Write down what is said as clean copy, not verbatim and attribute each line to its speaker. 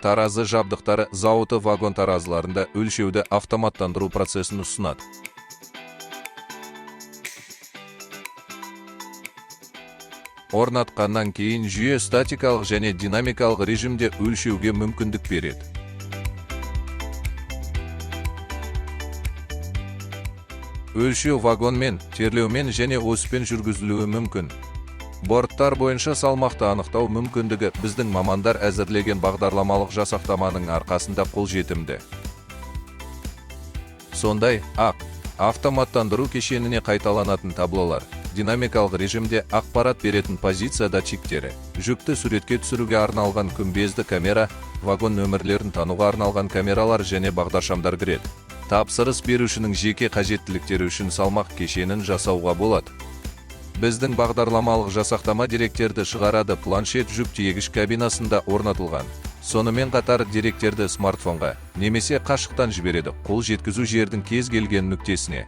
Speaker 1: таразы жабдықтары зауыты вагон таразыларында өлшеуді автоматтандыру процесін ұсынады. Орнатқаннан кейін жүйе статикалық және динамикалық режимде өлшеуге мүмкіндік береді. Өлшеу вагонмен, терлеумен және осьпен жүргізілуі мүмкін. Борттар бойынша салмақты анықтау мүмкіндігі біздің мамандар әзірлеген бағдарламалық жасақтаманың арқасында қолжетімді. Сондай-ақ, автоматтандыру кешеніне қайталанатын таблолар, динамикалық режимде ақпарат беретін позиция датчиктері, жүкті суретке түсіруге арналған күмбезді камера, вагон нөмірлерін тануға арналған камералар және бағдаршамдар кіреді. Тапсырыс берушінің жеке қажеттіліктері үшін салмақ кешенін жасауға болады. Біздің бағдарламалық жасақтама деректерді шығарады, планшет жүк тиегіш кабинасында орнатылған. Сонымен қатар деректерді смартфонға немесе қашықтан жібереді, қол жеткізу жердің кез келген нүктесіне.